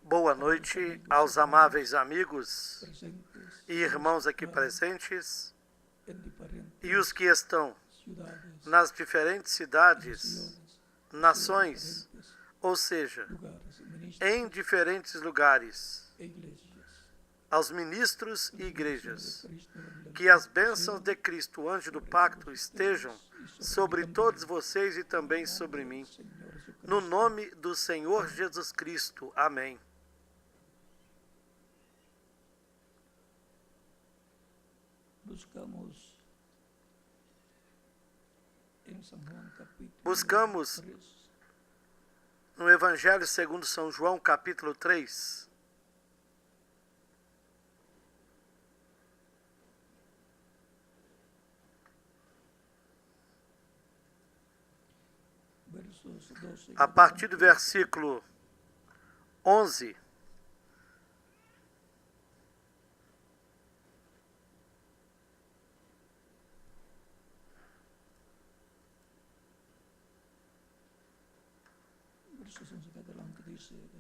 Boa noite aos amáveis amigos e irmãos aqui presentes e os que estão nas diferentes cidades, nações, ou seja, em diferentes lugares, aos ministros e igrejas. Que as bênçãos de Cristo, o anjo do pacto, estejam sobre todos vocês e também sobre mim. No nome do Senhor Jesus Cristo. Amém. Buscamos no Evangelho segundo São João, capítulo 3. A partir do versículo 11,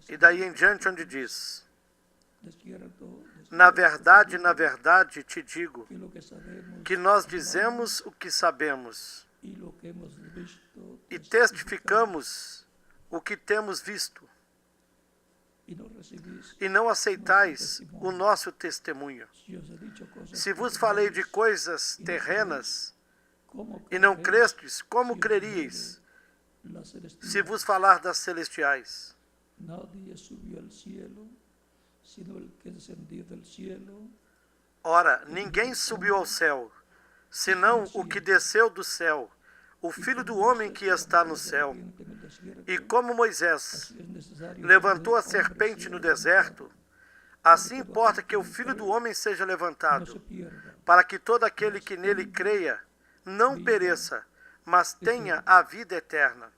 e daí em diante onde diz: na verdade, te digo, que nós dizemos o que sabemos e testificamos o que temos visto, e não aceitais o nosso testemunho. Se vos falei de coisas terrenas e não crestes, como creríeis se vos falar das celestiais? Ora, ninguém subiu ao céu, senão o que desceu do céu, o Filho do homem que está no céu. E como Moisés levantou a serpente no deserto, assim importa que o Filho do homem seja levantado, para que todo aquele que nele creia não pereça, mas tenha a vida eterna.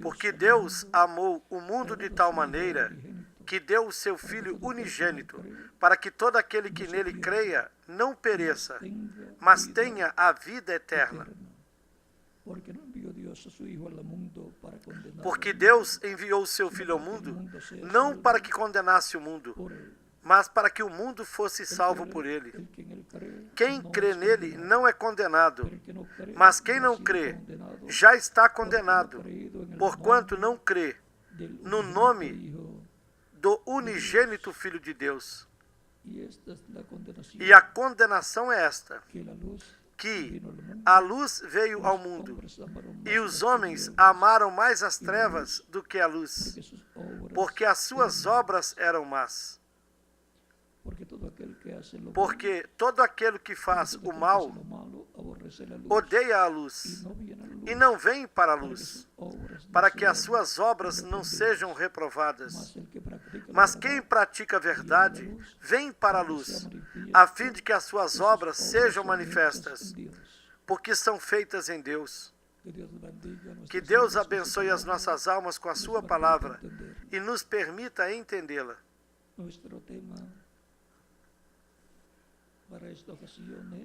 Porque Deus amou o mundo de tal maneira que deu o seu Filho unigênito, para que todo aquele que nele creia não pereça, mas tenha a vida eterna. Porque Deus enviou o seu Filho ao mundo, não para que condenasse o mundo, mas para que o mundo fosse salvo por ele. Quem crê nele não é condenado, mas quem não crê já está condenado, porquanto não crê no nome do unigênito Filho de Deus. E a condenação é esta, que a luz veio ao mundo, e os homens amaram mais as trevas do que a luz, porque as suas obras eram más. Porque todo aquele que faz o mal odeia a luz e não vem para a luz, para que as suas obras não sejam reprovadas. Mas quem pratica a verdade vem para a luz, a fim de que as suas obras sejam manifestas, porque são feitas em Deus. Que Deus abençoe as nossas almas com a sua palavra e nos permita entendê-la.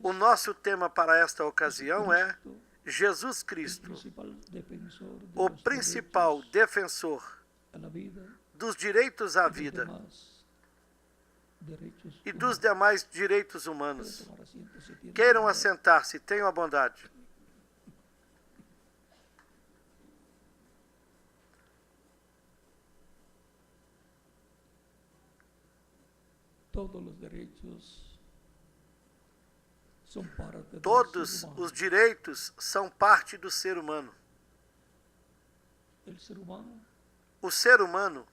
O nosso tema para esta ocasião é Jesus Cristo, o principal defensor dos direitos à vida e dos demais direitos humanos. Queiram assentar-se, tenham a bondade. Todos os direitos são parte do ser humano. O ser humano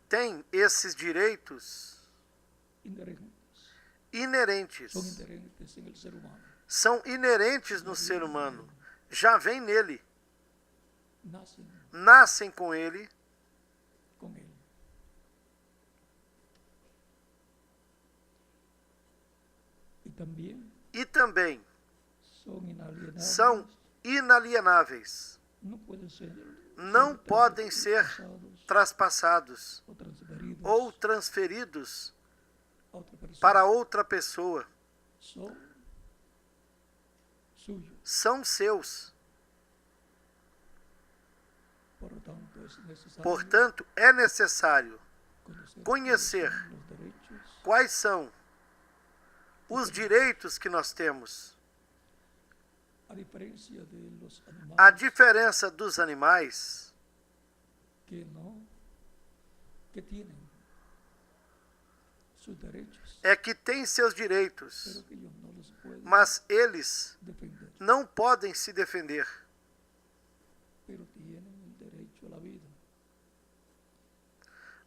tem esses direitos inerentes. São inerentes no ser humano. Já vêm nele. Nascem com ele. E também são inalienáveis. Não podem ser traspassados ou transferidos para outra pessoa. São seus. Portanto, é necessário conhecer quais são os direitos que nós temos. A diferença dos animais é que têm seus direitos, mas eles não podem se defender.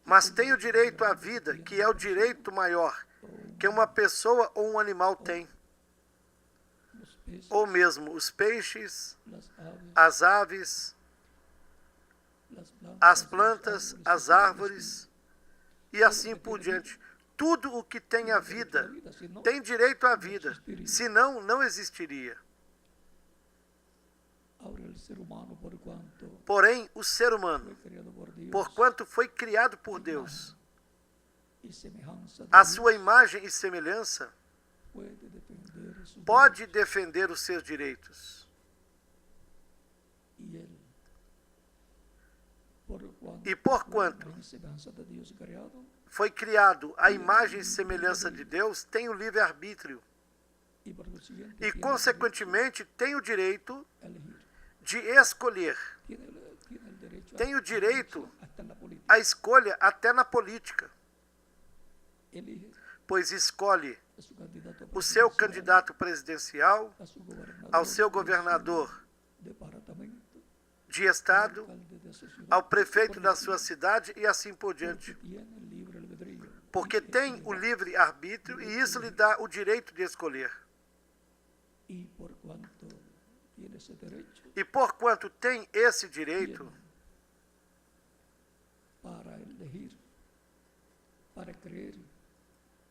Mas têm o direito à vida, que é o direito maior que uma pessoa ou um animal tem. Ou mesmo os peixes, as aves, as plantas, as árvores e assim por diante. Tudo o que tem a vida tem direito à vida, senão não existiria. Porém, o ser humano, porquanto foi criado por Deus, a sua imagem e semelhança, pode defender os seus direitos. E porquanto foi criado à imagem e semelhança de Deus, tem o livre-arbítrio. E, consequentemente, tem o direito de escolher. Tem o direito à escolha até na política. Pois escolhe o seu candidato presidencial, ao seu governador de estado, ao prefeito da sua cidade e assim por diante. Porque tem o livre-arbítrio e isso lhe dá o direito de escolher. E porquanto tem esse direito,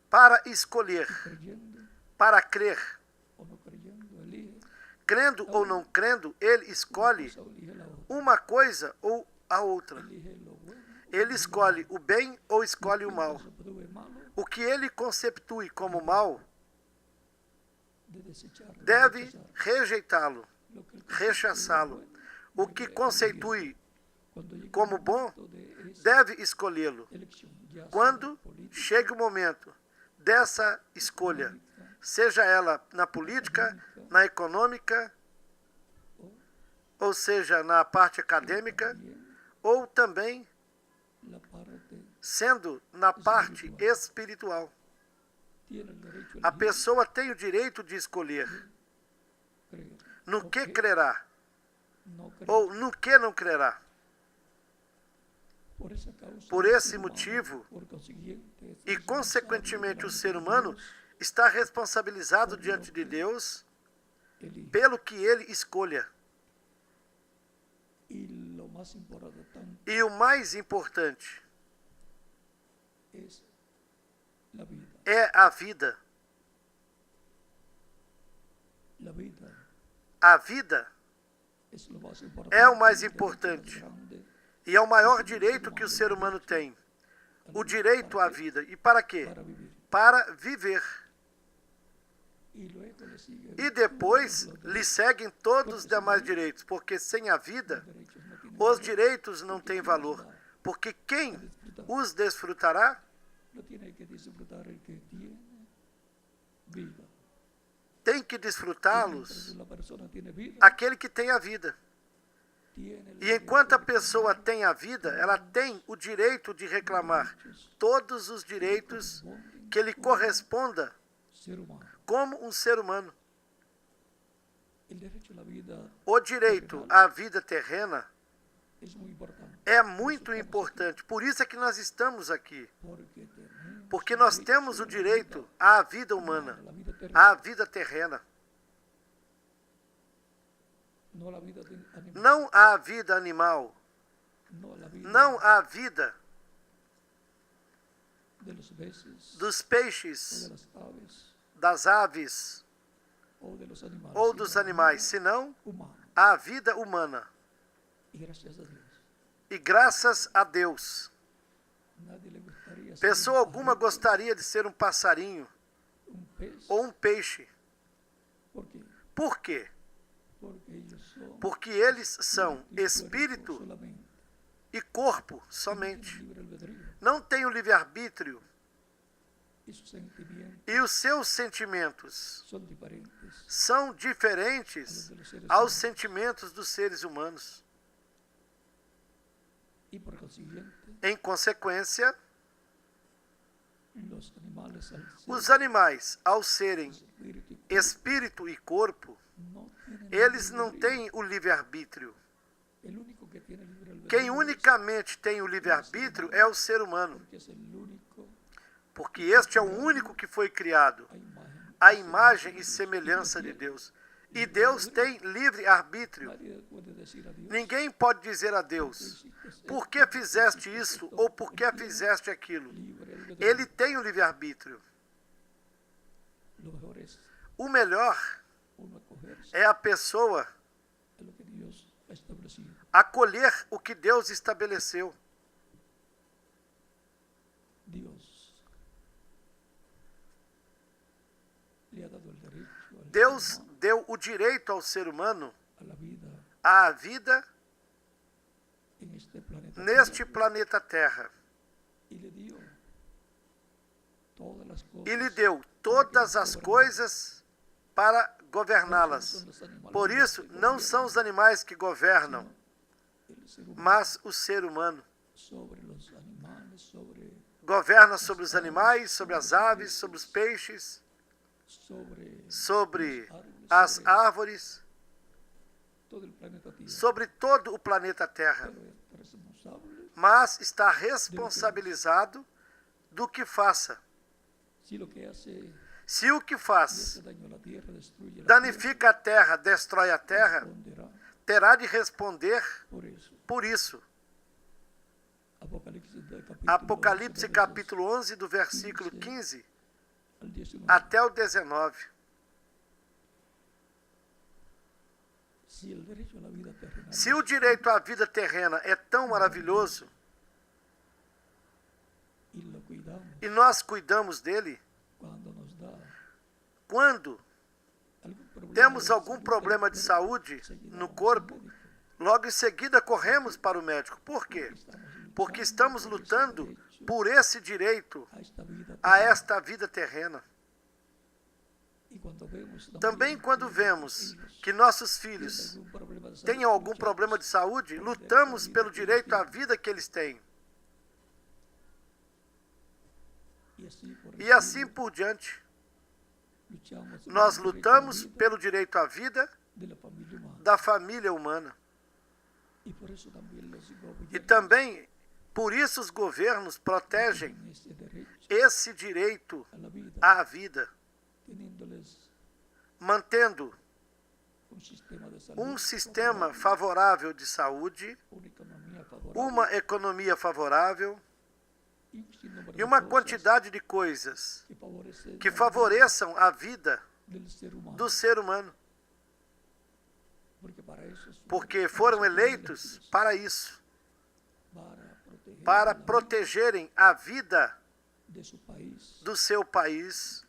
para escolher, para crer, crendo ou não crendo, ele escolhe uma coisa ou a outra. Ele escolhe o bem ou escolhe o mal. O que ele conceptue como mal, deve rejeitá-lo, rechaçá-lo. O que conceitue como bom, deve escolhê-lo. Quando chega o momento dessa escolha, seja ela na política, na econômica, ou seja, na parte acadêmica, ou também sendo na parte espiritual. A pessoa tem o direito de escolher no que crerá ou no que não crerá. Por esse motivo, e consequentemente o ser humano está responsabilizado diante de Deus pelo que ele escolha. E o mais importante é a vida. A vida é o mais importante e é o maior direito que o ser humano tem. O direito à vida. E para quê? Para viver. E depois lhe seguem todos os demais direitos, porque sem a vida, os direitos não têm valor. Porque quem os desfrutará? Tem que desfrutá-los aquele que tem a vida. E enquanto a pessoa tem a vida, ela tem o direito de reclamar todos os direitos que lhe corresponda como um ser humano. O direito à vida terrena é muito importante. Por isso é que nós estamos aqui. Porque nós temos o direito à vida humana, à vida terrena. Não à vida animal. Não à vida dos peixes, das aves ou dos animais, senão à vida humana. E graças a Deus, pessoa alguma gostaria de ser um passarinho ou um peixe. Por quê? Porque eles são espírito e corpo somente. Não tem o livre-arbítrio. E os seus sentimentos são diferentes aos sentimentos dos seres humanos. Em consequência, os animais, ao serem espírito e corpo, eles não têm o livre-arbítrio. Quem unicamente tem o livre-arbítrio é o ser humano, porque este é o único que foi criado à imagem e semelhança de Deus. E Deus tem livre-arbítrio. Ninguém pode dizer a Deus, por que fizeste isso ou por que fizeste aquilo? Ele tem o livre-arbítrio. O melhor é a pessoa acolher o que Deus estabeleceu. Deus deu o direito ao ser humano à vida neste planeta Terra. E lhe deu todas as coisas para governá-las. Por isso, não são os animais que governam, mas o ser humano. Governa sobre os animais, sobre as aves, sobre os peixes, sobre as árvores, sobre todo o planeta Terra. Mas está responsabilizado do que faça. Se o que faz danifica a terra, destrói a terra, terá de responder por isso. Apocalipse capítulo 11, do versículo 15 até o 19. Se o direito à vida terrena é tão maravilhoso e nós cuidamos dele, quando temos algum problema de saúde no corpo, logo em seguida corremos para o médico. Por quê? Porque estamos lutando por esse direito a esta vida terrena. Também quando vemos que nossos filhos têm algum problema de saúde, lutamos pelo direito à vida que eles têm. E assim por diante. Nós lutamos pelo direito à vida da família humana. E também, por isso, os governos protegem esse direito à vida, mantendo um sistema favorável de saúde, uma economia favorável e uma quantidade de coisas que favoreçam a vida do ser humano. Porque foram eleitos para isso, para protegerem a vida do seu país,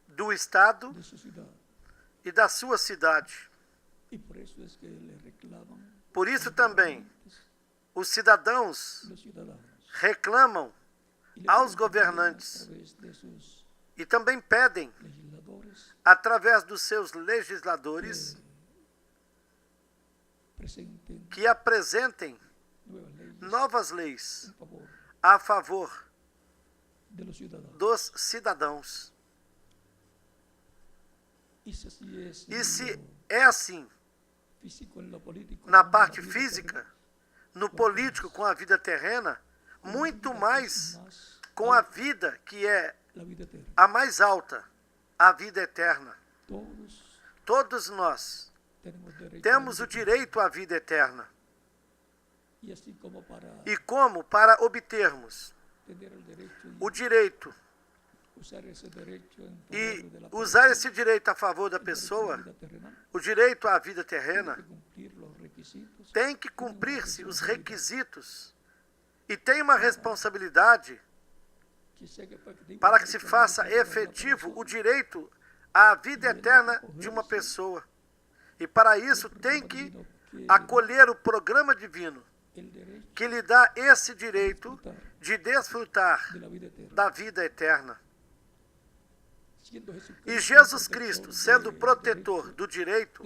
do estado e da sua cidade. Por isso também os cidadãos reclamam aos governantes e também pedem, através dos seus legisladores, que apresentem novas leis a favor dos cidadãos. E se é assim na parte física, no político com a vida terrena, muito mais com a vida que é a mais alta, a vida eterna. Todos nós temos o direito à vida eterna. E como para obtermos o direito e usar esse direito a favor da pessoa, o direito à vida terrena, tem que cumprir-se os requisitos e tem uma responsabilidade para que se faça efetivo o direito à vida eterna de uma pessoa. E para isso tem que acolher o programa divino que lhe dá esse direito de desfrutar da vida eterna. E Jesus Cristo, sendo protetor do direito,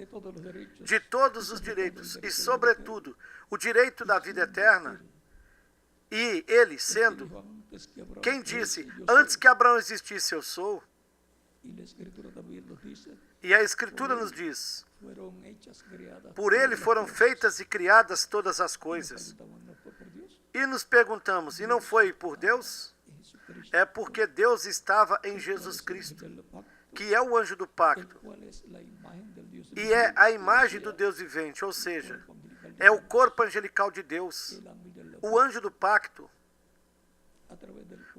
de todos os direitos, e sobretudo o direito da vida eterna, e ele sendo quem disse, antes que Abraão existisse eu sou, e a Escritura nos diz, por ele foram feitas e criadas todas as coisas. E nos perguntamos, e não foi por Deus? É porque Deus estava em Jesus Cristo, que é o anjo do pacto, e é a imagem do Deus vivente, ou seja, é o corpo angelical de Deus, o anjo do pacto,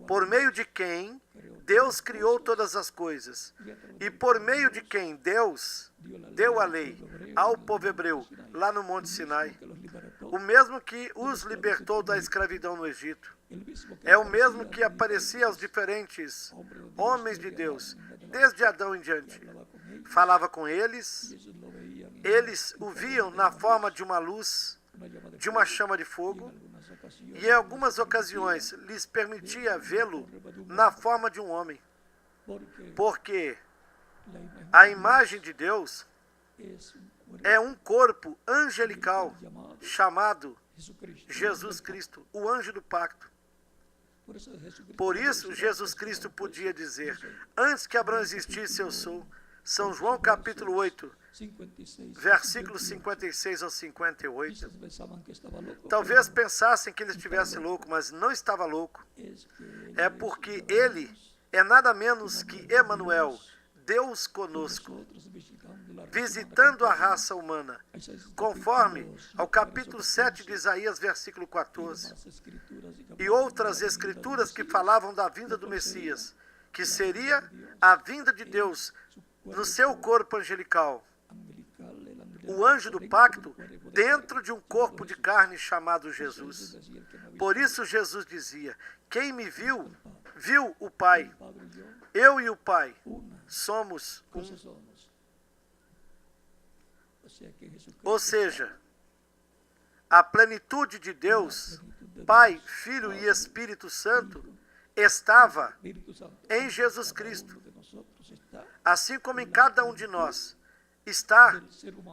por meio de quem Deus criou todas as coisas, e por meio de quem Deus deu a lei ao povo hebreu, lá no Monte Sinai, o mesmo que os libertou da escravidão no Egito, é o mesmo que aparecia aos diferentes homens de Deus, desde Adão em diante. Falava com eles, eles o viam na forma de uma luz, de uma chama de fogo, e em algumas ocasiões lhes permitia vê-lo na forma de um homem, porque a imagem de Deus é um corpo angelical chamado Jesus Cristo, o anjo do pacto. Por isso, Jesus Cristo podia dizer, antes que Abraão existisse, eu sou. São João capítulo 8, versículos 56 ao 58. Talvez pensassem que ele estivesse louco, mas não estava louco. É porque ele é nada menos que Emanuel, Deus conosco, visitando a raça humana, conforme ao capítulo 7 de Isaías, versículo 14, e outras escrituras que falavam da vinda do Messias, que seria a vinda de Deus no seu corpo angelical, o anjo do pacto, dentro de um corpo de carne chamado Jesus. Por isso Jesus dizia, quem me viu, viu o Pai. Eu e o Pai somos um. Ou seja, a plenitude de Deus, Pai, Filho e Espírito Santo, estava em Jesus Cristo. Assim como em cada um de nós está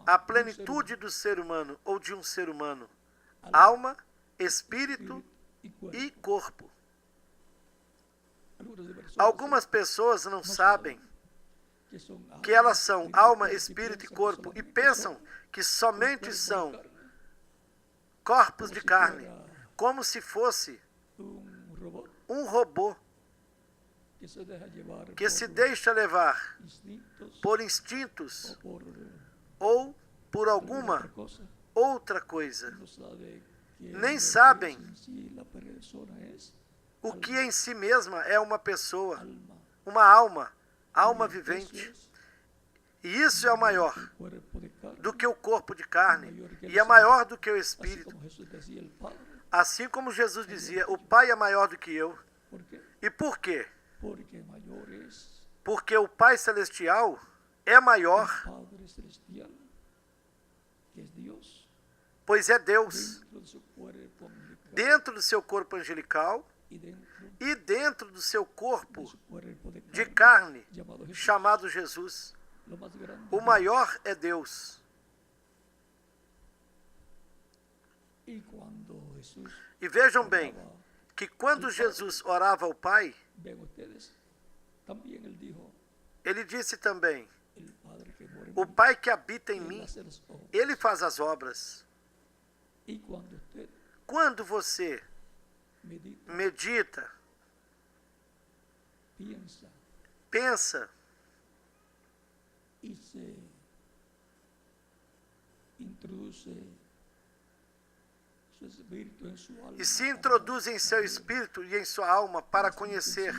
a plenitude do ser humano ou de um ser humano, alma, espírito e corpo. Algumas pessoas não sabem que elas são alma, espírito e corpo e pensam que somente são corpos de carne, como se fosse um robô que se deixa levar por instintos ou por alguma outra coisa. Nem sabem o que em si mesma é uma pessoa, uma alma vivente. E isso é o maior do que o corpo de carne e é maior do que o espírito. Assim como Jesus dizia, o Pai é maior do que eu. E por quê? Porque o Pai Celestial é maior, pois é Deus, dentro do seu corpo angelical e dentro do seu corpo de carne, chamado Jesus. O maior é Deus. E vejam bem, que quando Jesus orava ao Pai, ele disse também, o Pai que habita em mim, ele faz as obras. Quando você medita, pensa e se introduz em seu espírito e em sua alma para conhecer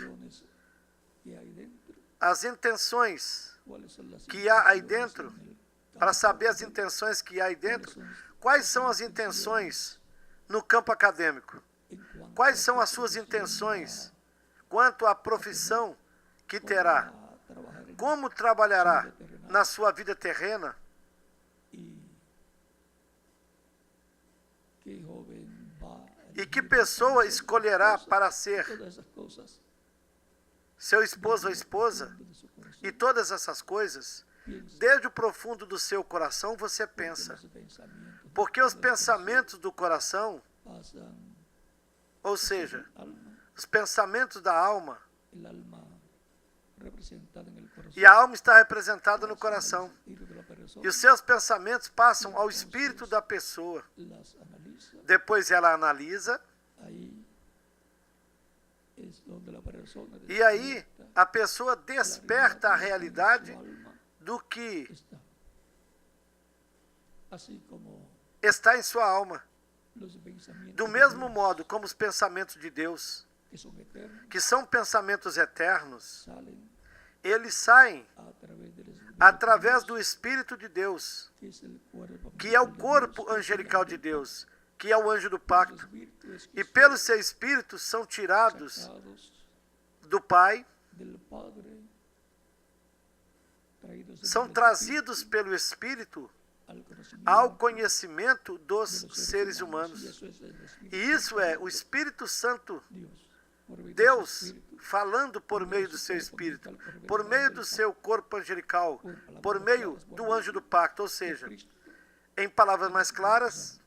as intenções que há aí dentro, para saber as intenções que há aí dentro. Quais são as intenções no campo acadêmico? Quais são as suas intenções quanto à profissão que terá? Como trabalhará na sua vida terrena? qué joven va a E que elegir pessoa ser su escolherá esposa, para ser todas esas cosas seu esposo ou esposa? dentro de su corazón. E todas essas coisas, Piensa, desde o profundo do seu coração, você porque pensa. los pensamientos Porque os del corazón pensamentos do coração, pasan ou seja, del alma, os pensamentos da alma, el alma representada en el corazón, e a alma está representada no pasan al coração. espíritu de la persona, E os seus pensamentos passam ao espírito da pessoa. las analiza, Depois ela analisa, ahí es donde la persona e aí despierta a pessoa desperta a que realidade su alma do que está. Así como está em sua alma. los pensamientos Do de mesmo Dios, modo como os pensamentos de Deus, que son eternos, que são pensamentos eternos, salen eles saem a través del Espíritu através do Espírito de Deus, que es el cuerpo que é o angelical de Dios, corpo que es el angelical ángel de del Deus, que é o anjo do pacto. pacto. Los espíritus E que pelo son seu Espírito são tirados sacados do Pai, del Padre, traídos são del trazidos Espíritu pelo Espírito al ao conhecimento dos de los seres humanos. Y eso es el Espíritu E isso é o Espírito Santo, Dios, por medio de su Deus Espíritu, falando por meio do seu Espírito, por meio do seu corpo angelical, por meio do anjo do pacto, ou seja, Cristo, em palavras mais claras,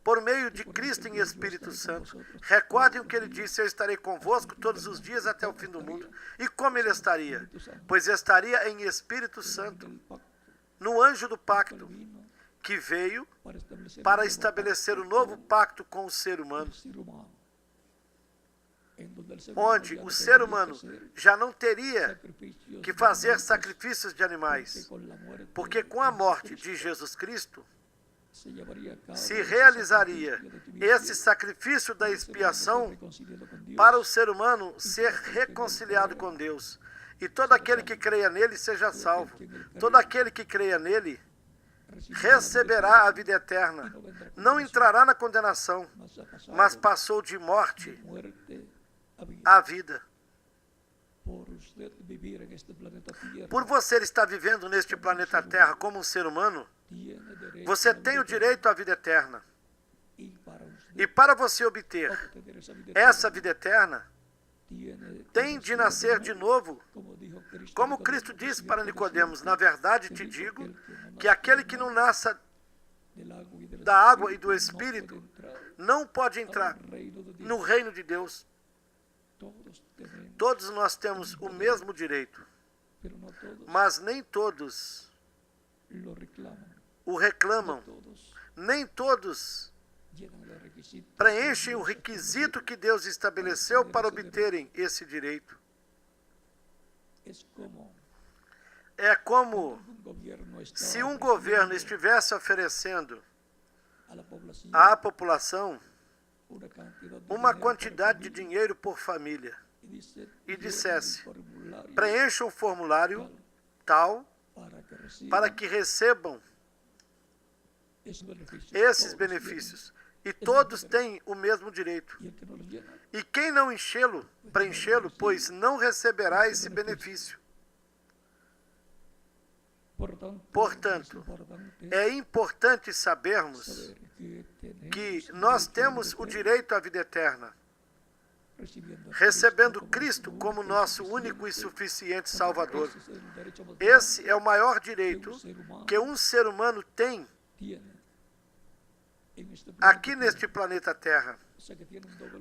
por meio de Cristo em Espírito Santo. Recordem o que ele disse: eu estarei convosco todos os dias até o fim do mundo. E como ele estaria? Pois estaria em Espírito Santo, del pacto, no anjo do que pacto, vino que veio para para establecer estabelecer o novo pacto com o ser el humano, ser humano, en donde el ser onde humano o ya ser no humano tendría que hacer já não teria sacrificios que de fazer animales, sacrifícios de animais, con la muerte porque de com a morte Jesucristo de Jesus Cristo se llevaría a cabo se ese realizaria sacrificio de esse expiación, sacrifício da el ser humano expiação ser reconciliado con Dios, para o ser humano ser reconciliado com Deus. E todo aquele que creia nele seja salvo. Todo aquele que creia nele receberá a vida eterna. Não entrará na condenação, mas passou de morte muerte a vida. à vida. Por usted vivir en este planeta Tierra, Por você estar vivendo neste planeta Terra como um ser humano, tiene derecho você a tem o vida direito à vida eterna. y para usted E para você obter obtener essa vida eterna, tiene tem de nascer de novo. como dijo Cristo, Como Cristo disse para Nicodemos: na verdade te digo que aquele que não nasça del agua y del da água e do Espíritu Espírito no puede não pode entrar entrar al reino de Dios. no reino de Deus. Todos tenemos, Todos nós temos o mesmo direito, pero no todos mas nem todos lo reclaman. o No reclamam, todos nem todos llenan el requisito preenchem que o Dios requisito que Deus estabeleceu para obterem esse direito. es como É como un gobierno estaba se um governo ofreciendo estivesse oferecendo a la población à população una cantidad de uma dinero quantidade por de familia dinheiro por família y dice, e llenen dissesse: el formulario preencha um formulário tal para que recebam esos beneficios. esses Todos benefícios. E todos têm o mesmo direito. tienen, y el que no los llena, E quem não preenchê-lo, pois não receberá esse benefício. Portanto, é importante sabermos saber que tenemos nós derecho a temos o obedecer, direito à vida eterna, recebendo Cristo como nosso único e suficiente Salvador. Esse é o maior direito que um ser humano tem aqui neste planeta Terra.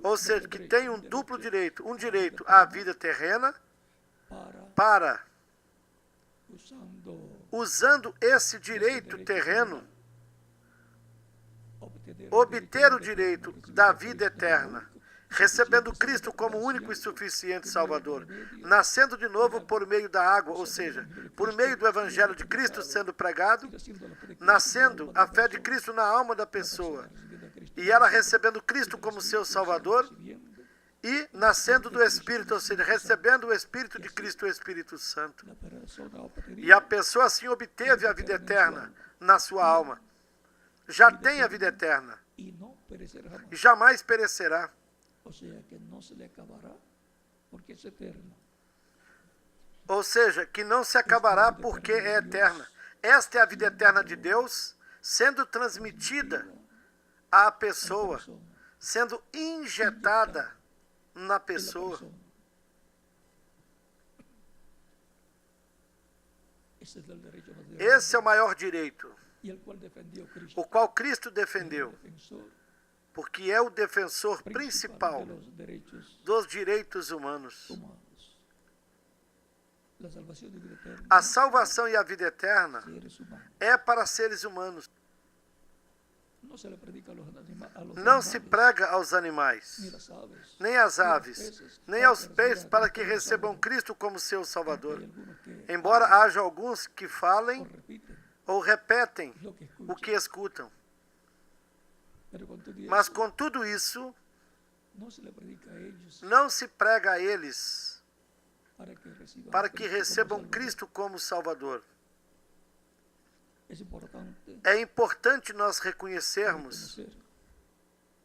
Ou seja, que tem um duplo direito. Um direito à vida terrena para, usando esse direito terreno, obter o direito da vida eterna, recebendo Cristo como único e suficiente Salvador, nascendo de novo por meio da água, ou seja, por meio do Evangelho de Cristo sendo pregado, nascendo a fé de Cristo na alma da pessoa, e ela recebendo Cristo como seu Salvador, e nascendo do Espírito, ou seja, recebendo o Espírito de Cristo, o Espírito Santo. E a pessoa assim obteve a vida eterna na sua alma. Já tem a vida eterna y no perecerá jamás. e jamais perecerá. O sea que no se le acabará porque es eterno. Ou seja, que não se acabará porque é eterna. Esta é a vida eterna de Deus, sendo transmitida a la pessoa persona, sendo injetada na en la pessoa. persona. Ese es el derecho más grande, Esse é o maior direito, y el cual defendió Cristo, o qual Cristo el defendeu, defensor porque é o defensor principal principal de los derechos dos direitos humanos. humanos. La salvación de vida eterna, A salvação e a vida eterna seres humanos. é para seres humanos. No se le predica a los, a los Não se animales, prega aos ni animais, las aves, nem às ni a los aves, peces, nem para aos que peixes, reciban para a que Cristo recebam Salvador. Cristo como seu Salvador. Hay algunos que Embora haja alguns que o falem repiten ou repetem lo que o escuchan, que escutam. pero con todo Mas eso, com tudo isso, no se le predica a ellos não se prega a eles para que para que reciban a Cristo como recebam Salvador. Cristo como Salvador. Es importante É importante nós reconhecermos reconocer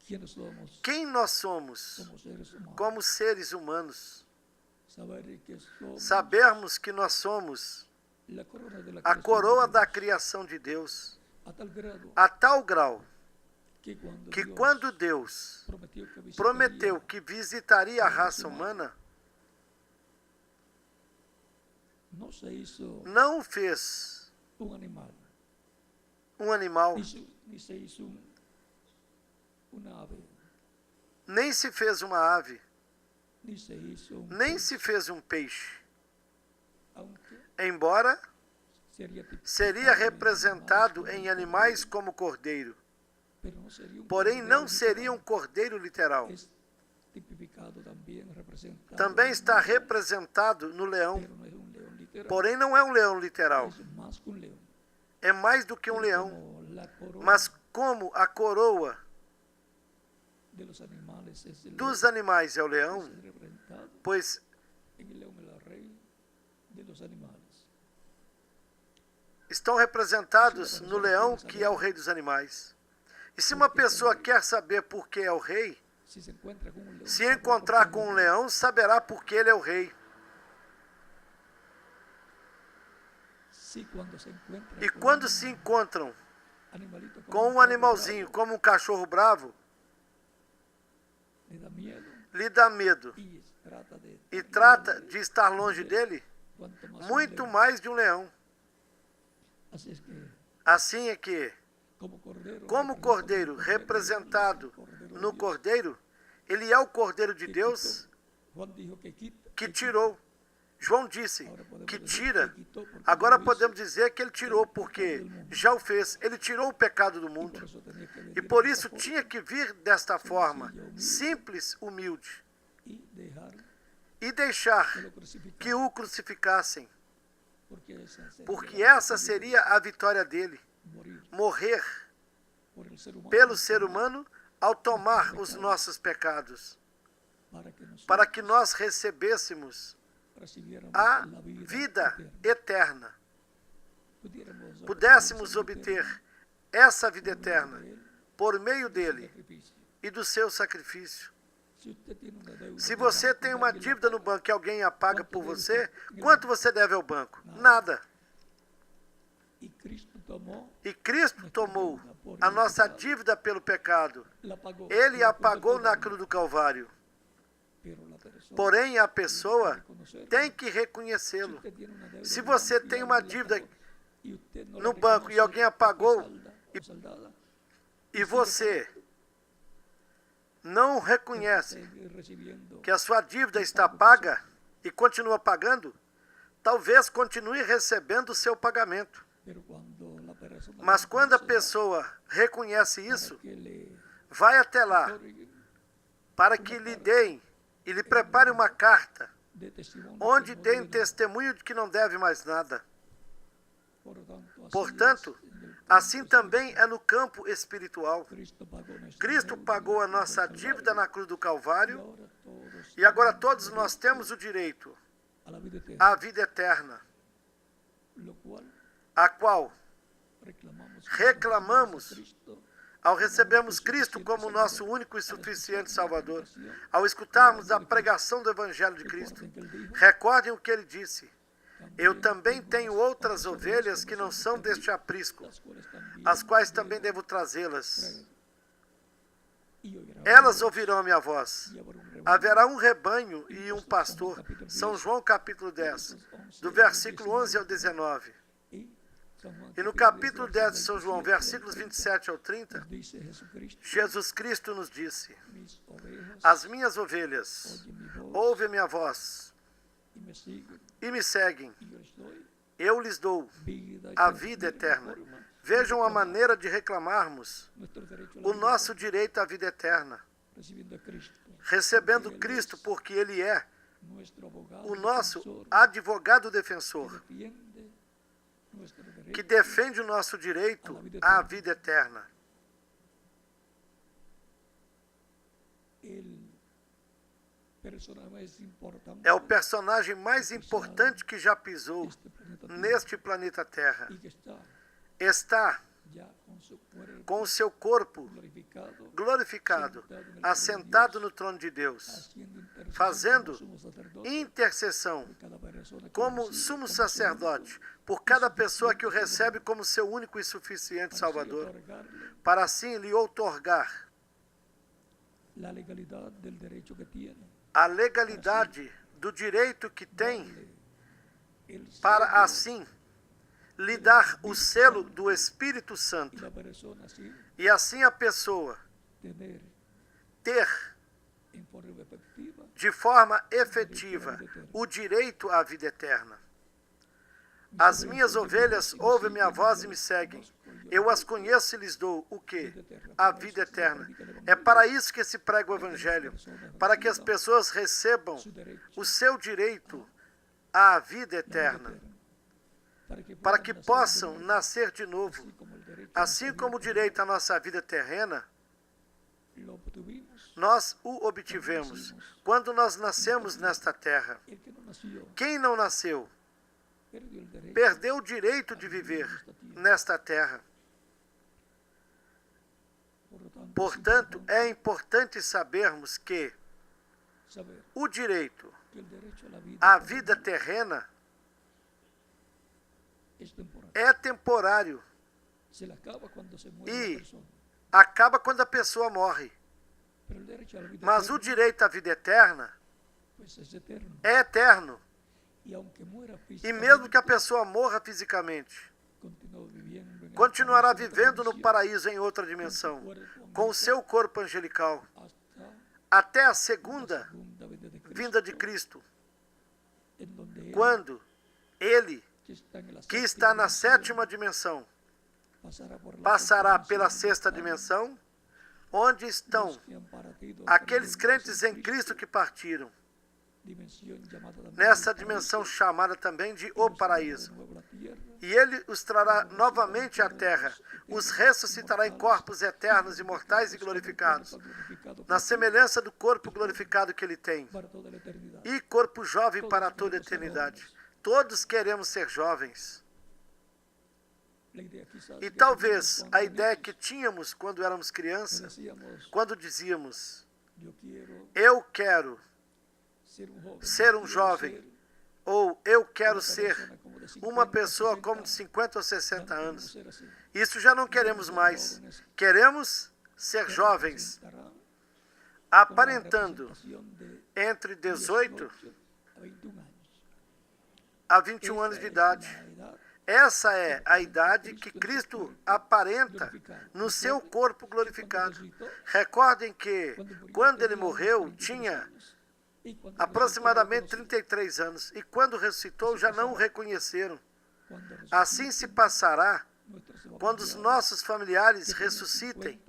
quiénes somos quem nós somos como seres humanos, como seres humanos. saber que somos Sabermos que nós somos la corona de la a creación coroa de da Dios, criação de Deus, a tal grado a tal grau que que quando Deus prometeu que visitaria a raça humana, no se hizo não fez un animal, um animal, ni se hizo una ave, nem se fez uma ave, ni se hizo un nem pez, se fez um peixe, aunque embora tipicado seria en representado animales em animais como cordeiro, pero no sería un porém cordero não seria um literal. cordeiro literal. Es tipificado también, representado Também en está un león, representado no leão, pero no es un león literal, porém não é um leão literal. es más que un león. É mais do que um leão, Como la corona mas como a coroa de los animales es el dos león, animais é o leão, es representado pois en el león, el rey de los animales. estão representados no leão, que é o rei dos animais. E se uma pessoa quer saber por que é o rei, Si se encuentra con un león, se sabrá encontrar por qué com um es el leão, saberá por que ele é o rei. Si cuando se encuentra E con quando un se encontram animalito como com um perro animalzinho, bravo, como um cachorro bravo, le da miedo lhe dá medo y e trata de estar longe dele, cuanto más un muito león. mais de um leão. Así es que Assim é que, como como cordeiro representado no cordeiro, ele é o cordeiro de Deus Juan dijo que quita, que tirou. João disse ahora podemos que decir tira. que quitó porque Agora lo hizo, podemos dizer que ele tirou, porque já o fez. Ele tirou o pecado do y mundo. por eso tenía que E venir por de isso esta forma tinha que vir desta forma, simples, humilde, y dejar e deixar que lo crucificaran, que o crucificassem, porque porque essa seria a vitória dele, morir morrer por el ser humano, pelo ser humano ao tomar os nossos pecados, para que nós recebêssemos recibiéramos a la vida eterna, pudéssemos obter essa vida por medio eterna de él, por meio su dele sacrificio. e do seu sacrifício. Si usted tiene una deuda Se de você banco tem y uma alguien la dívida no paga, banco e alguém a paga por Quanto você, deve você? quanto você deve ao banco? Nada. y Cristo tomó, E Cristo tomou a nossa dívida pelo pecado. la pagó, Ele la a pagou pagó na todo, cruz do Calvário. pero la persona Porém, a pessoa reconocer, tem que si reconhecê-lo. usted tiene una deuda Se de você banco y tem alguien uma la dívida pagó, y usted no no la banco e reconoce alguém a porque pagou, salda o saldada, e você não reconhece sigue recibiendo que a sua dívida está paga e continua pagando, talvez continue recebendo o seu pagamento. pero cuando la persona Mas quando a reconoce pessoa reconhece para isso, que le vai até lá otorguen para que lhe deem e lhe prepare uma carta de testimonio onde que no deem debe, testemunho de que não deve mais nada. Portanto, Portanto, assim também é no campo espiritual. Cristo Cristo pagou a nossa dívida na cruz do Calvário e e agora todos nós temos o direito à vida eterna, a qual reclamamos ao recebermos Cristo como nosso único e suficiente Salvador, ao escutarmos a pregação do Evangelho de Cristo. Recordem o que ele disse: eu também tenho outras ovelhas que não são deste aprisco, as quais também devo trazê-las. elas ouvirão a minha voz. Haverá um rebanho e um pastor. São João capítulo 10, do versículo 11 ao 19. E no capítulo 10 de São João, versículos 27 ao 30, Jesus Cristo nos disse: as minhas ovelhas ouvem a minha voz e me seguem. Eu lhes dou a vida eterna. Vejam a maneira de reclamarmos o nosso direito à vida eterna, recebendo Cristo, porque Ele é o nosso advogado defensor, que defende o nosso direito à vida eterna. É o personagem mais importante que já pisou neste planeta Terra. Está com o seu corpo glorificado, assentado no trono de Deus, fazendo intercessão como sumo sacerdote por cada pessoa que o recebe como seu único e suficiente Salvador, para assim lhe outorgar a legalidade do direito que tem, para assim lhe dar o selo do Espírito Santo, e assim a pessoa ter de forma efetiva o direito à vida eterna. As minhas ovelhas ouvem minha voz e me seguem. Eu as conheço e lhes dou o quê? A vida eterna. É para isso que se prega o Evangelho, para que as pessoas recebam o seu direito à vida eterna, para que possam nascer de novo. Assim como o direito à nossa vida terrena, nós o obtivemos quando nós nascemos nesta terra. Quem não nasceu perdeu o direito de viver nesta terra. Portanto, é importante sabermos que o direito à vida terrena é temporário e acaba quando a pessoa morre. Mas o direito à vida eterna é eterno. E mesmo que a pessoa morra fisicamente, continuará vivendo no paraíso em outra dimensão, com o seu corpo angelical, até a segunda vinda de Cristo, quando Ele, que está na sétima dimensão, passará pela sexta dimensão, onde estão aqueles crentes em Cristo que partiram, nessa dimensão chamada também de o paraíso. E Ele os trará novamente à terra, os ressuscitará em corpos eternos, imortais e glorificados, na semelhança do corpo glorificado que Ele tem, e corpo jovem para toda a eternidade. Todos queremos ser jovens. E talvez a ideia que tínhamos quando éramos crianças, quando dizíamos: eu quero ser um jovem, ou eu quero ser uma pessoa como de 50 ou 60 anos. Isso já não queremos mais. Queremos ser jovens, aparentando entre 18 a 21 anos de idade. Essa é a idade que Cristo aparenta no seu corpo glorificado. Recordem que, quando Ele morreu, tinha aproximadamente 33 anos, e quando ressuscitou já não o reconheceram. Assim se passará quando os nossos familiares ressuscitem,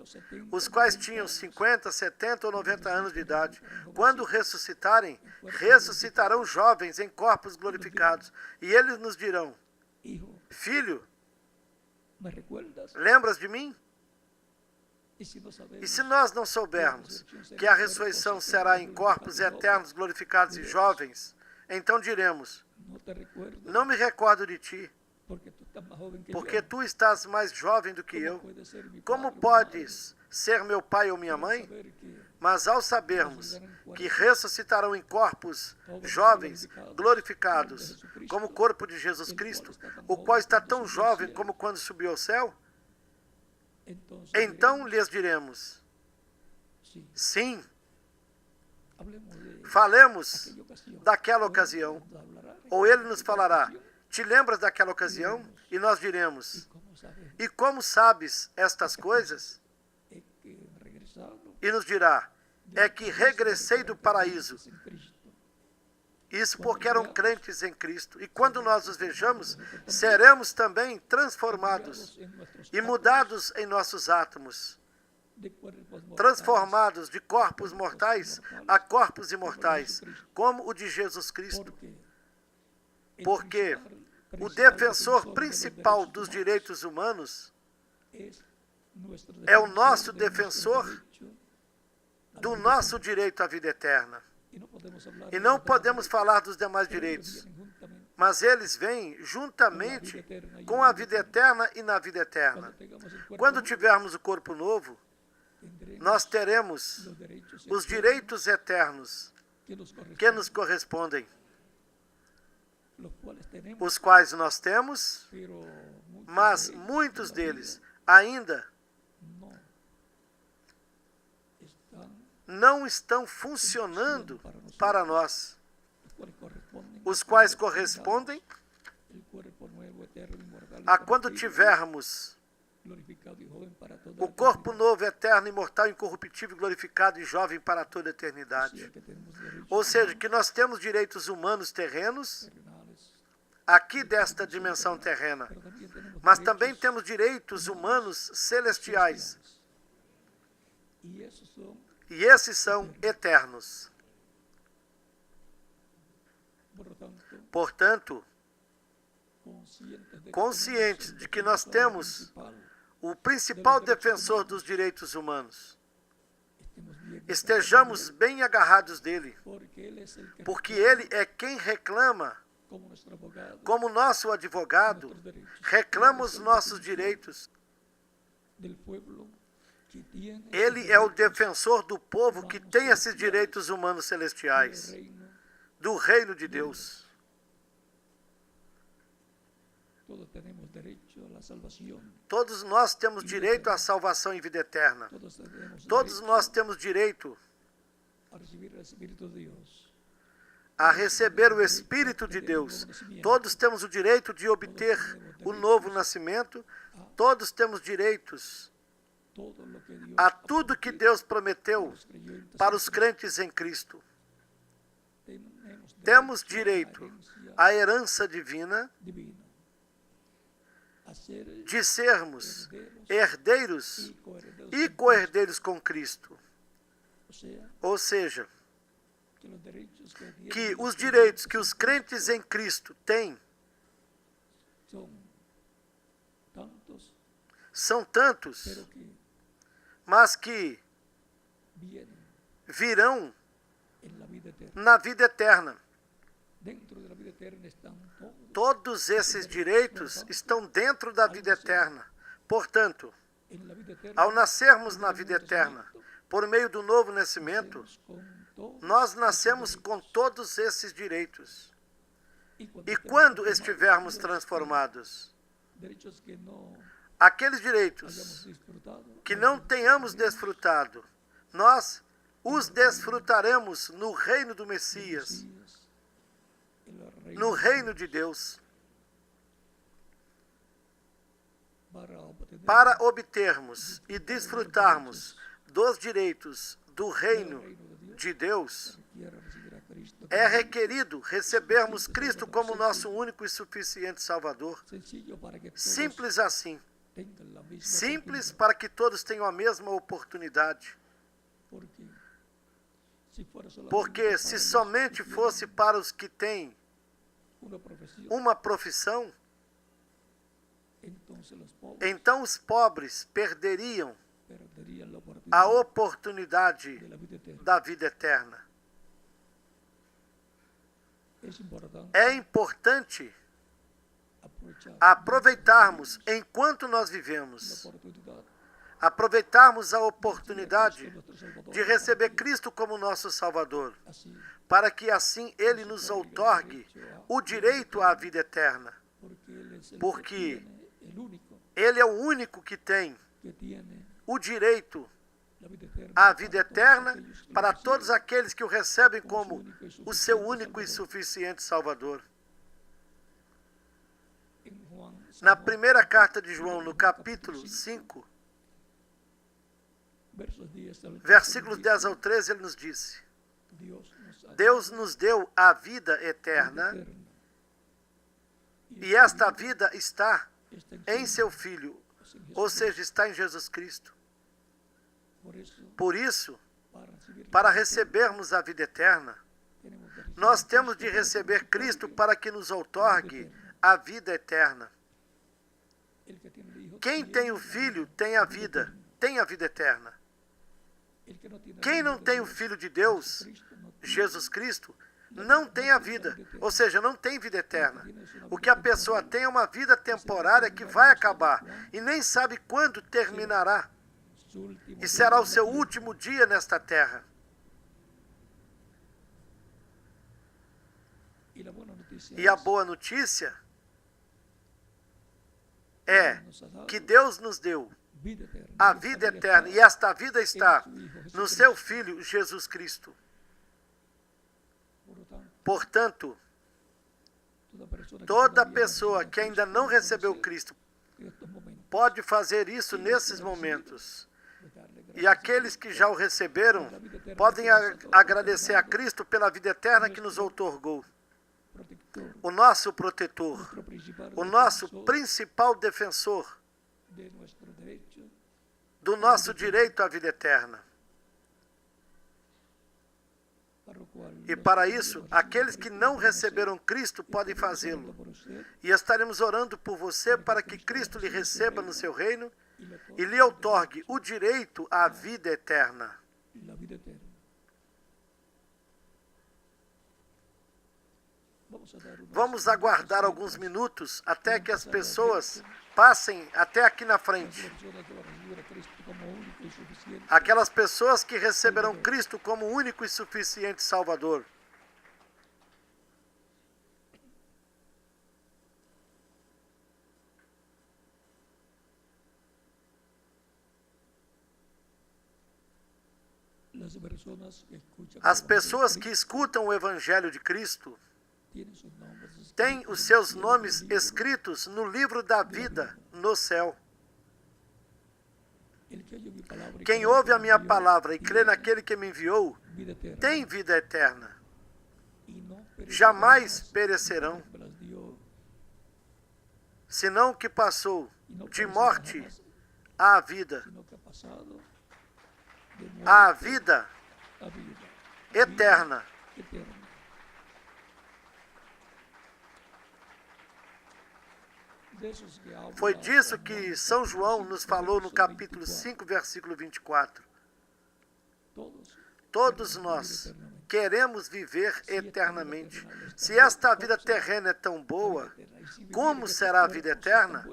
os quais tinham 50, 70 ou 90 anos de idade. Quando ressuscitarem, ressuscitarão jovens em corpos glorificados, e eles nos dirão: filho, lembras de mim? E se nós não soubermos que a ressurreição será em corpos eternos, glorificados e jovens, então diremos: não me recordo de ti, porque tu estás mais jovem do que eu. Como podes ser meu pai ou minha mãe? Mas ao sabermos que ressuscitarão em corpos jovens, glorificados, como o corpo de Jesus Cristo, o qual está tão jovem como quando subiu ao céu, então lhes diremos: Sí, Sim, hablemos de falemos aquella ocasión. daquela O él ocasião. nos hablará, Ou ele nos aquella falará: ocasión, te lembras daquela ocasião? E nós y diremos: como sabemos, e como sabes estas coisas? es que he regresado E nos dirá: é del que paraíso regressei porque do eran paraíso. creyentes en Cristo. Isso Quando porque eram veamos, crentes em Cristo. E quando nós os vejamos, nosotros también, seremos também transformados cambiados en nuestros e átomos mudados em nossos átomos, de cuerpos mortales transformados de corpos cuerpos mortais mortales, a corpos como imortais, Jesucristo. como o de Jesus Cristo. Porque Porque el o principal defensor principal dos direitos humanos é o nosso defensor do nosso direito à vida eterna. E não podemos falar dos demais direitos, mas eles vêm juntamente com a vida eterna e na vida eterna. Quando tivermos o corpo novo, nós teremos os direitos eternos que nos correspondem, os quais nós temos, mas muitos deles ainda não estão funcionando para nós, os quais correspondem a quando tivermos o corpo novo, eterno, imortal, incorruptível, glorificado e jovem para toda a eternidade. Ou seja, que nós temos direitos humanos terrenos aqui desta dimensão terrena, mas também temos direitos humanos celestiais. E esses são eternos. Portanto, conscientes de que nós temos o principal defensor dos direitos humanos, estejamos bem agarrados dele, porque ele é quem reclama, como nosso advogado, reclama os nossos direitos. Ele é o defensor do povo que tem esses direitos humanos celestiais, do reino de Deus. Todos nós temos direito à salvação e vida eterna. Todos nós temos direito a receber o Espírito de Deus. Todos temos o direito de obter o novo nascimento. Todos temos direitos a tudo que Deus prometeu para os crentes em Cristo. Temos direito à herança divina de sermos herdeiros e co-herdeiros com Cristo. Ou seja, que os direitos que os crentes em Cristo têm são tantos, mas que virão na vida eterna. Todos esses direitos estão dentro da vida eterna. Portanto, ao nascermos na vida eterna, por meio do novo nascimento, nós nascemos com todos esses direitos. E quando estivermos transformados, aqueles direitos que não tenhamos desfrutado, nós os desfrutaremos no reino do Messias, no reino de Deus. Para obtermos e desfrutarmos dos direitos do reino de Deus, é requerido recebermos Cristo como nosso único e suficiente Salvador. Simples assim. Simples para que todos tenham a mesma oportunidade. Porque se somente fosse para os que têm uma profissão, então os pobres perderiam a oportunidade da vida eterna. É importante aproveitarmos enquanto nós vivemos, aproveitarmos a oportunidade de receber Cristo como nosso Salvador, para que assim Ele nos outorgue o direito à vida eterna, porque Ele é o único que tem o direito a vida eterna para todos aqueles que o recebem como o seu único e suficiente Salvador. Na primeira carta de João, no capítulo 5, versículos 10 ao 13, ele nos disse: Deus nos deu a vida eterna, e esta vida está em seu Filho, ou seja, está em Jesus Cristo. Por isso, para recebermos a vida eterna, nós temos de receber Cristo para que nos outorgue a vida eterna. Quem tem o Filho tem a vida eterna. Quem não tem o Filho de Deus, Jesus Cristo, não tem a vida, ou seja, não tem vida eterna. O que a pessoa tem é uma vida temporária que vai acabar e nem sabe quando terminará. E será o seu último dia nesta terra. E a boa notícia é que Deus nos deu a vida eterna, e esta vida está no seu Filho Jesus Cristo. Portanto, toda pessoa que ainda não recebeu Cristo pode fazer isso nesses momentos. E aqueles que já o receberam podem agradecer a Cristo pela vida eterna que nos outorgou. O nosso protetor, o nosso principal defensor do nosso direito à vida eterna. E para isso, aqueles que não receberam Cristo podem fazê-lo. E estaremos orando por você para que Cristo lhe receba no seu reino e lhe outorgue o direito à vida eterna. Vamos aguardar alguns minutos até que as pessoas passem até aqui na frente. Aquelas pessoas que receberão Cristo como único e suficiente Salvador. As pessoas que escutam o Evangelho de Cristo têm os seus nomes escritos no livro da vida no céu. Quem ouve a minha palavra e crê naquele que me enviou, tem vida eterna. Jamais perecerão, senão que passou de morte à vida. A vida eterna. Foi disso que São João nos falou no capítulo 5, versículo 24. Todos nós queremos viver eternamente. Se esta vida terrena é tão boa, como será a vida eterna?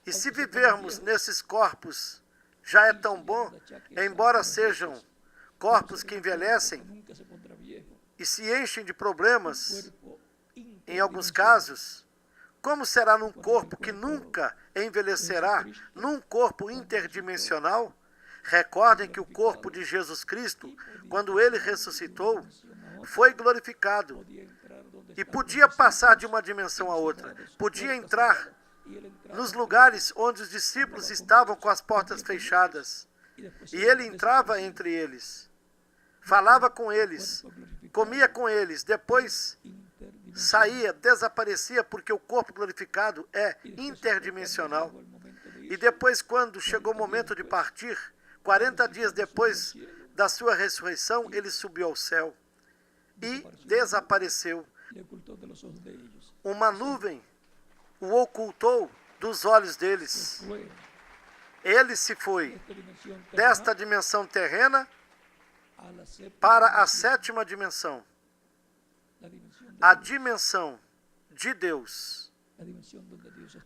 E se vivermos nesses corpos já é tão bom, embora sejam corpos que envelhecem e se enchem de problemas, em alguns casos, como será num corpo que nunca envelhecerá, num corpo interdimensional? Recordem que o corpo de Jesus Cristo, quando ele ressuscitou, foi glorificado e podia passar de uma dimensão a outra, podia entrar nos lugares onde os discípulos estavam com as portas fechadas, e ele entrava entre eles, falava com eles, comia com eles, depois saía, desaparecia, porque o corpo glorificado é interdimensional. E depois, quando chegou o momento de partir, 40 dias depois da sua ressurreição, ele subiu ao céu e desapareceu. Uma nuvem o ocultou dos olhos deles. Ele se foi desta dimensão terrena para a sétima dimensão, a dimensão de Deus,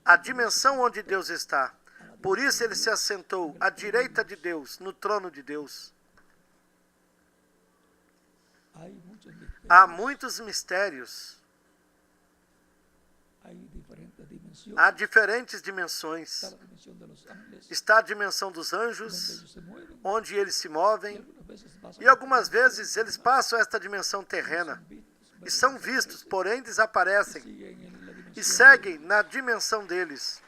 a dimensão onde Deus está. Por isso ele se assentou à direita de Deus, no trono de Deus. Há muitos mistérios. dimensiones. Há diferentes dimensões. Está la dimensión de los ángeles, Está a dimensão dos donde anjos, ellos se mueven, onde eles se y movem, algunas veces pasan e algumas vezes eles passam esta dimensão terrena e são vistos, porém desaparecem siguen en la e dimensión seguem na dimensão deles.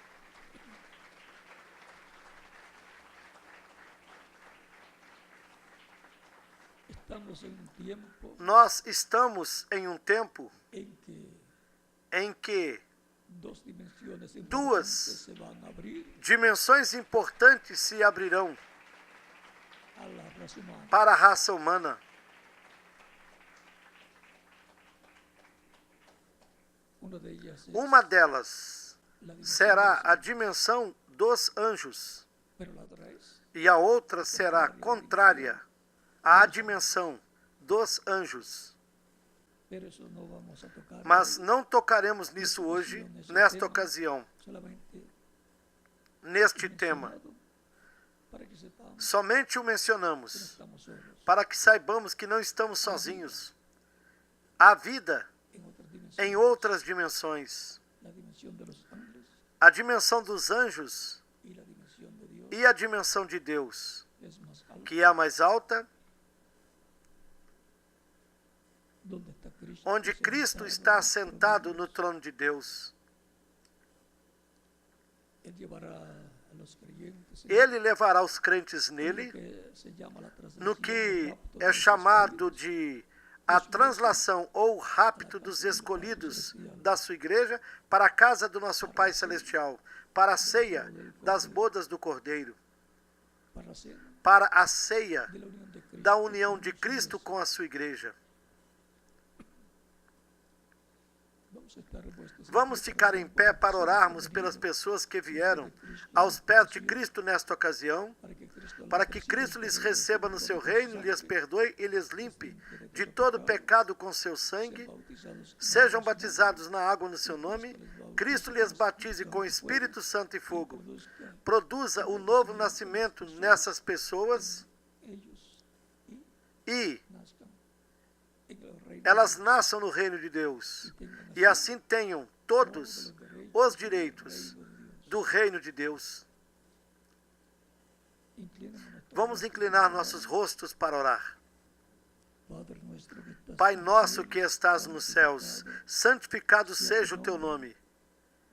Estamos en un tiempo Nós estamos em um tempo en que em que dos dimensiones duas importantes se van a abrir dimensões importantes se abrirão a la raza humana. para a raça humana. Una de ellas es Uma delas la dimensión será de los a dimensão dos anjos pero la otra es e a outra será contrária à dimensão dos anjos. pero eso no vamos a tocar Mas hoy, não tocaremos nisso hoje, nesta ocasião, solamente neste tema. mencionado para que sepamos Somente o que no mencionamos, estamos solos. para que saibamos que não estamos sozinhos. Há vida En otras dimensiones, em outras dimensões. la dimensión de los ángeles A dimensão dos anjos y la dimensión de Dios e a dimensão de Deus, es más alta. que é a mais alta, Donde está Cristo, onde Cristo está sentado no trono de Deus. Él llevará a los creyentes en Ele levará os crentes lo nele que se llama la no translación que o rapto é de los chamado escogidos. de a translação ou rapto dos escolhidos da sua igreja para a casa do nosso Pai Celestial, para a ceia das bodas do Cordeiro, para hacer para a ceia de la unión de Cristo da união con de los Cristo hombres. com a sua igreja. Vamos a estar puestos en Vamos pie ficar para em pé para orar orarmos pelas pessoas que vieram aos pés de Cristo nesta ocasião, para que Cristo lhes receba no seu reino, lhes perdoe e lhes limpe de todo pecado com seu sangue, sejam batizados na água no seu nome, Cristo lhes batize com Espírito Santo e fogo, produza o novo nascimento nessas pessoas ellos e nazcan en el reino elas nasçam no reino de Deus e assim tenham todos os direitos do reino de Deus. Vamos inclinar nossos rostos para orar. Padre nuestro que estás Pai en el nosso cielo, que estás nos céus, santificado seja o teu nome.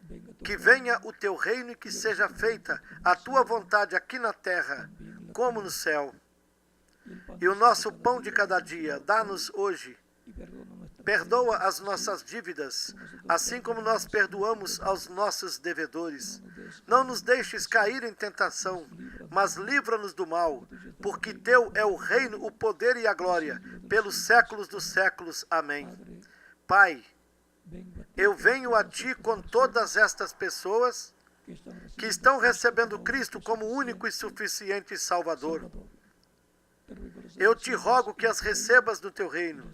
venga tu Que reino, venha o teu reino e que seja feita a tua vontade aqui na terra, como no céu. y el pan E o nosso pão de cada dia, dá-nos hoje. y perdona nuestras Perdoa as nossas dívidas, assim como nós perdoamos aos nossos devedores. Não nos deixes cair em tentação, mas livra-nos do mal, porque teu é o reino, o poder e a glória, pelos séculos dos séculos. Amém. Padre, Pai, vengo a ti eu venho a Ti com todas estas pessoas que estão recebendo Cristo como único e suficiente Salvador. Eu te rogo que as recebas no Teu reino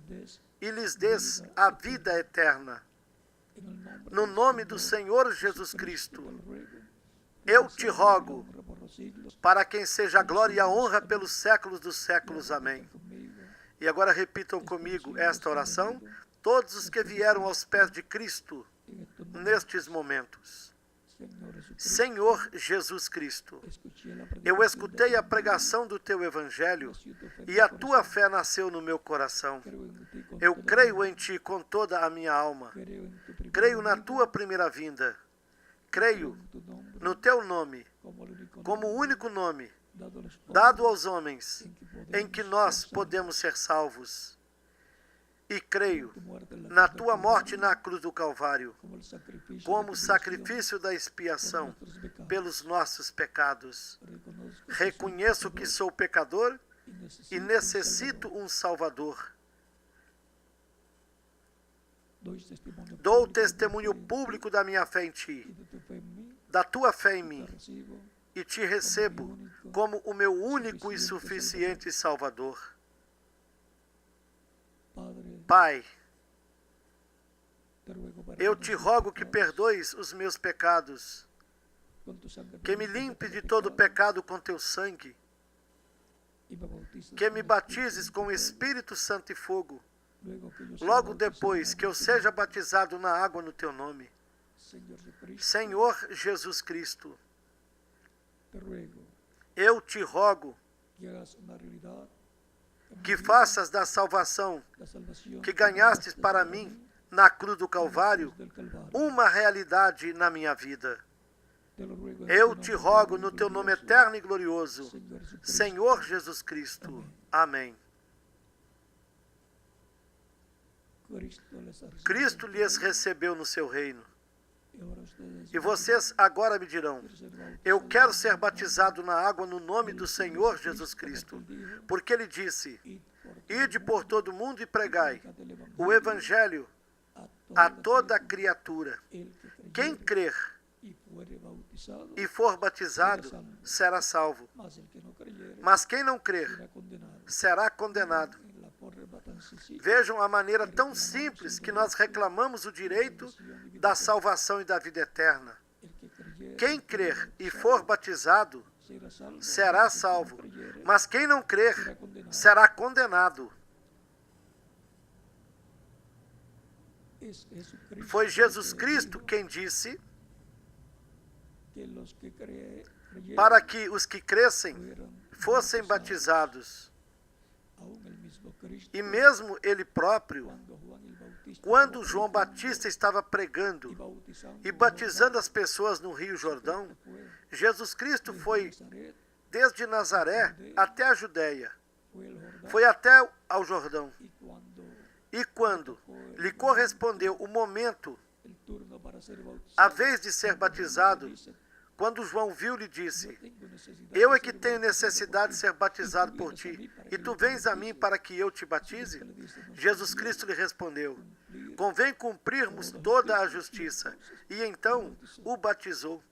e lhes des a vida eterna. No nome do Senhor Jesus Cristo, eu te rogo, para quem seja a glória e a honra pelos séculos dos séculos. Amém. E agora repitam comigo esta oração, todos os que vieram aos pés de Cristo nestes momentos. Senhor Jesus Cristo, eu escutei a pregação do Teu Evangelho e a Tua fé nasceu no meu coração. Eu creio em Ti com toda a minha alma. Creio na Tua primeira vinda. Creio no Teu nome, como o único nome dado aos homens em que nós podemos ser salvos. E creio na Tua morte na cruz do Calvário, como sacrifício da expiação pelos nossos pecados. Reconheço que sou pecador e necessito um Salvador. Dou testemunho público da minha fé em Ti, da Tua fé em mim, e Te recebo como o meu único e suficiente Salvador. Pai, eu Te rogo que perdoes os meus pecados, que me limpe de todo pecado com Teu sangue, que me batizes com Espírito Santo e fogo, logo depois que eu seja batizado na água no Teu nome. Senhor Jesus Cristo, te ruego eu te rogo que hagas una realidad que faças da salvação la salvación que ganhastes para mim na cruz do Calvário del Calvario. uma realidade na minha vida. Te lo ruego en Eu tu te nombre rogo no teu nome glorioso, eterno e glorioso, Señor Jesucristo. Senhor Jesus Cristo. Amém. Cristo lhes recebeu no seu reino. E vocês agora me dirão: eu quero ser batizado na água no nome do Senhor Jesus Cristo. Porque ele disse: ide por todo o mundo e pregai o evangelho a toda criatura. Quem crer e for batizado será salvo. Mas quem não crer será condenado. Vejam a maneira tão simples que nós reclamamos o direito da salvação e da vida eterna. Quem crer e for batizado será salvo, mas quem não crer será condenado. Foi Jesus Cristo quem disse para que os que crescem fossem batizados. E mesmo ele próprio, quando João Batista estava pregando e batizando as pessoas no Rio Jordão, Jesus Cristo foi desde Nazaré até a Judéia, foi até ao Jordão. E quando lhe correspondeu o momento, a vez de ser batizado, quando João viu, lhe disse: eu é que tenho necessidade de ser batizado por ti, e tu vens a mim para que eu te batize? Jesus Cristo lhe respondeu: convém cumprirmos toda a justiça. E então o batizou.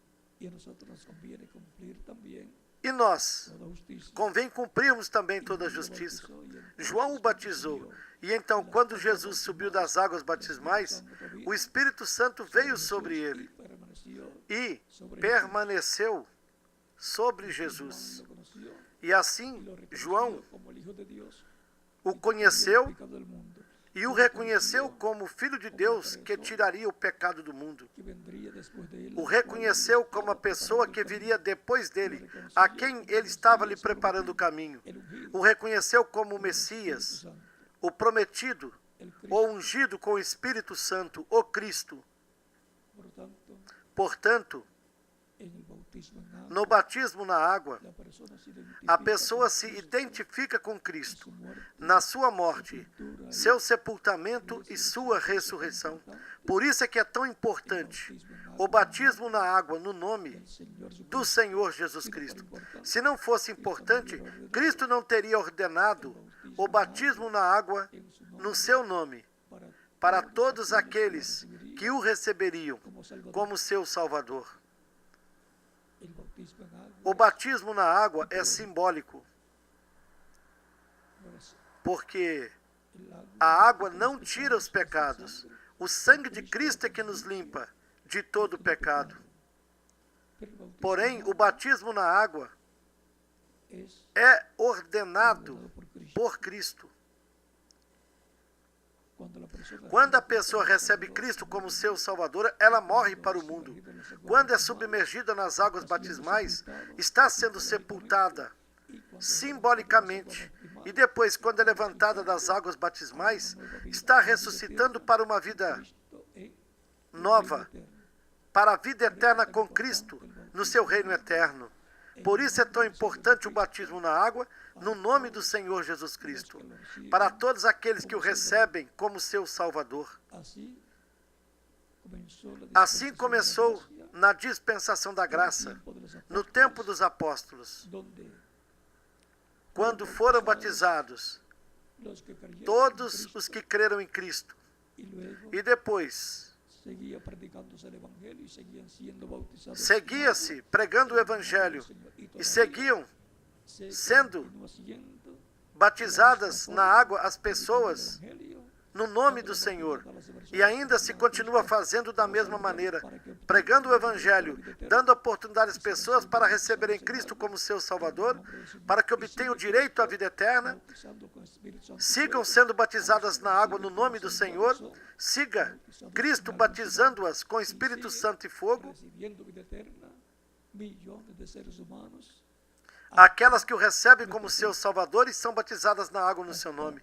E nós, convém cumprirmos também toda a justiça. João o batizou. E então, quando Jesus subiu das águas batismais, o Espírito Santo veio sobre ele e permaneceu sobre Jesus. E assim, João o conheceu e o reconheceu como Filho de Deus que tiraria o pecado do mundo. O reconheceu como a pessoa que viria depois dele, a quem ele estava lhe preparando o caminho. O reconheceu como o Messias, o prometido, o ungido com o Espírito Santo, o Cristo. Portanto, no batismo na água, a pessoa se identifica com Cristo, na sua morte, seu sepultamento e sua ressurreição. Por isso é que é tão importante o batismo na água no nome do Senhor Jesus Cristo. Se não fosse importante, Cristo não teria ordenado o batismo na água no seu nome, para todos aqueles que o receberiam como seu Salvador. O batismo na água é simbólico, porque a água não tira os pecados. O sangue de Cristo é que nos limpa de todo o pecado. Porém, o batismo na água é ordenado por Cristo. Quando a pessoa recebe Cristo como seu Salvador, ela morre para o mundo. Quando é submergida nas águas batismais, está sendo sepultada simbolicamente. E depois, quando é levantada das águas batismais, está ressuscitando para uma vida nova, para a vida eterna com Cristo, no seu reino eterno. Por isso é tão importante o batismo na água, no nome do Senhor Jesus Cristo, para todos aqueles que o recebem como seu Salvador. Assim começou na dispensação da graça, no tempo dos apóstolos, quando foram batizados todos os que creram em Cristo. E depois seguia-se pregando o Evangelho e seguiam sendo batizadas na água as pessoas no nome do Senhor. E ainda se continua fazendo da mesma maneira, pregando o Evangelho, dando oportunidade às pessoas para receberem Cristo como seu Salvador, para que obtenham o direito à vida eterna, sigam sendo batizadas na água no nome do Senhor. Siga Cristo batizando-as com Espírito Santo e fogo. recibiendo vida eterna, millones de seres humanos, Aquelas que o recebem como seus salvadores são batizadas na água no seu nome.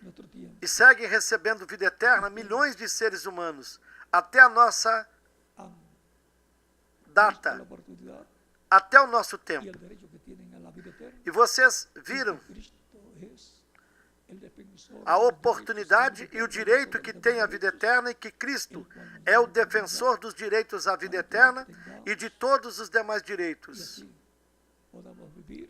nuestro tiempo. E seguem recebendo vida eterna milhões de seres humanos até a nossa Han visto la data, oportunidad até o nosso y tempo. el derecho que tienen a la vida eterna. E vocês viram Cristo es el defensor a de los oportunidade derechos e o direito que tem a vida eterna, e que Cristo é o defensor dos direitos à vida eterna e de todos os demais y direitos, así podamos vivir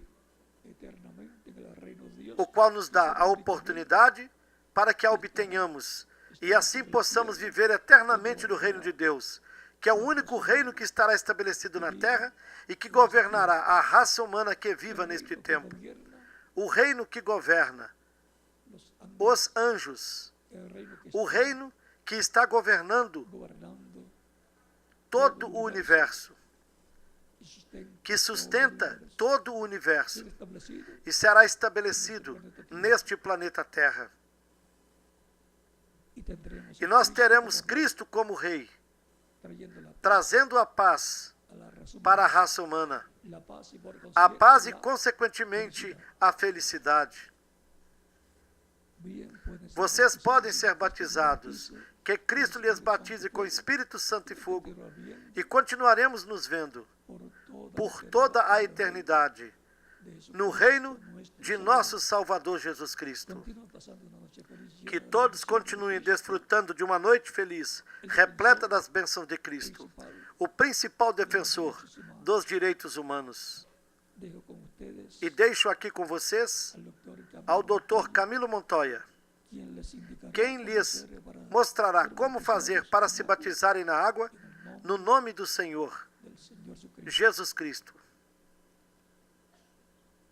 eternamente en el reino de Dios. o qual nos dá a oportunidade para que a obtenhamos e assim possamos viver eternamente no reino de Deus, que é o único reino que estará estabelecido na terra e que governará a raça humana que viva neste tempo. Gobierna O reino que governa los ángeles, os anjos, el reino que o está reino que está governando gobernando todo o universo, y que sustenta todo o universo ser establecido e será estabelecido neste planeta Terra. y tendremos E a nós Cristo teremos como Cristo como Rei, trayendo la paz trazendo a paz a la raza para a humana, raça humana, la paz y por a paz e, consecuencia, consequentemente, a felicidade. bien pueden ser Vocês bautizados podem ser en batizados, Cristo, que Cristo lhes batize com Espírito Santo e fogo, continuar bien e continuaremos nos vendo por toda a eternidade de Jesucristo, no reino nuestro de Salvador. nosso Salvador Jesus Cristo. Continúen pasando una noche feliz, Que llena de todos bendiciones de continuem Cristo, desfrutando de uma noite feliz, repleta das bênçãos de Cristo, o principal defensor dos direitos humanos. Dejo con ustedes E deixo aqui com vocês al doctor ao Dr. Camilo Montoya, quien les indicará quem cómo lhes hacer para mostrará ser como fazer bautizados para se batizarem na água en el no nome do Senhor del Señor Jesucristo. Jesus Cristo.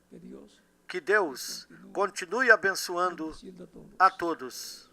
Que Dios Que Deus continue abençoando bendiciendo a todos. a todos.